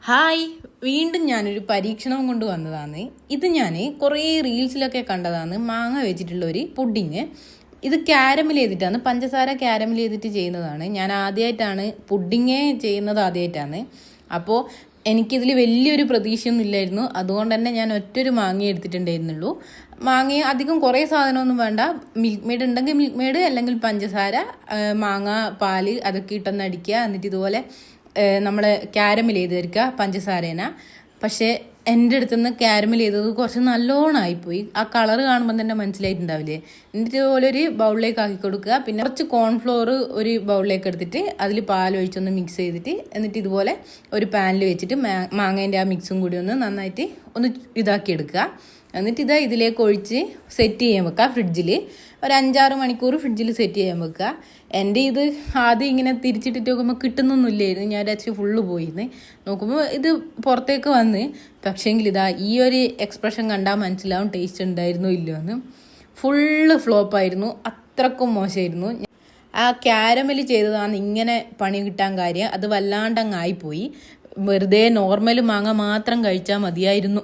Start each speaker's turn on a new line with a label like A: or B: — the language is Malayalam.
A: ഹായ്, വീണ്ടും ഞാനൊരു പരീക്ഷണം കൊണ്ട് വന്നതാണ്. ഇത് ഞാൻ കുറേ റീൽസിലൊക്കെ കണ്ടതാണ്. മാങ്ങ വെച്ചിട്ടുള്ള ഒരു പുഡിങ്. ഇത് ക്യാരമൽ ചെയ്തിട്ടാണ്, പഞ്ചസാര ക്യാരമൽ ചെയ്തിട്ട് ചെയ്യുന്നതാണ്. ഞാൻ ആദ്യമായിട്ടാണ് പുഡിങ് ചെയ്യുന്നത്, ആദ്യമായിട്ടാണ്. അപ്പോൾ എനിക്കിതിൽ വലിയൊരു പ്രതീക്ഷയൊന്നും ഇല്ലായിരുന്നു. അതുകൊണ്ട് തന്നെ ഞാൻ ഒറ്റൊരു മാങ്ങ എടുത്തിട്ടുണ്ടായിരുന്നുള്ളൂ. മാങ്ങ അധികം കുറേ സാധനമൊന്നും വേണ്ട. മിൽക്ക് മെയ്ഡ് ഉണ്ടെങ്കിൽ മിൽക്ക് മെയ്ഡ്, അല്ലെങ്കിൽ പഞ്ചസാര, മാങ്ങ, പാല് അതൊക്കെ ഇട്ടൊന്ന് അടിക്കുക. എന്നിട്ട് ഇതുപോലെ നമ്മൾ ക്യാരമൽ ചെയ്ത് വരിക പഞ്ചസാരേന. പക്ഷേ എൻ്റെ അടുത്തുനിന്ന് ക്യാരമൽ ചെയ്തത് കുറച്ച് നല്ലോണം ആയിപ്പോയി. ആ കളറ് കാണുമ്പോൾ തന്നെ മനസ്സിലായിട്ടുണ്ടാവില്ലേ. എന്നിട്ട് ഇതുപോലെ ഒരു ബൗളിലേക്ക് ആക്കി കൊടുക്കുക. പിന്നെ കുറച്ച് കോൺഫ്ലോർ ഒരു ബൗളിലേക്ക് എടുത്തിട്ട് അതിൽ പാലൊഴിച്ചൊന്ന് മിക്സ് ചെയ്തിട്ട്, എന്നിട്ട് ഇതുപോലെ ഒരു പാനിൽ വെച്ചിട്ട് മാങ്ങേൻ്റെ ആ മിക്സും കൂടി ഒന്ന് നന്നായിട്ട് ഒന്ന് ഇതാക്കി എടുക്കുക. എന്നിട്ട് ഇതിലേക്ക് ഒഴിച്ച് സെറ്റ് ചെയ്യാൻ വെക്കുക ഫ്രിഡ്ജിൽ. ഒരു 5-6 മണിക്കൂർ ഫ്രിഡ്ജിൽ സെറ്റ് ചെയ്യാൻ വെക്കുക. എൻ്റെ ഇത് ആദ്യം ഇങ്ങനെ തിരിച്ചിട്ടിട്ട് നോക്കുമ്പോൾ കിട്ടുന്നൊന്നുമില്ലായിരുന്നു. ഞാൻ അച്ഛൻ ഫുള്ള് പോയിന്ന് നോക്കുമ്പോൾ ഇത് പുറത്തേക്ക് വന്ന്. പക്ഷേങ്കിൽ ഈ ഒരു എക്സ്പ്രഷൻ കണ്ടാൽ മനസ്സിലാവും ടേസ്റ്റ് ഉണ്ടായിരുന്നോ ഇല്ലയോ എന്ന്. ഫുള്ള് ഫ്ലോപ്പായിരുന്നു, അത്രക്കും മോശമായിരുന്നു. ആ ക്യാരമൽ ചെയ്തതാണ് ഇങ്ങനെ പണി കിട്ടാൻ കാര്യം. അത് വല്ലാണ്ടങ്ങായിപ്പോയി. വെറുതെ നോർമൽ മാങ്ങ മാത്രം കഴിച്ചാൽ മതിയായിരുന്നു.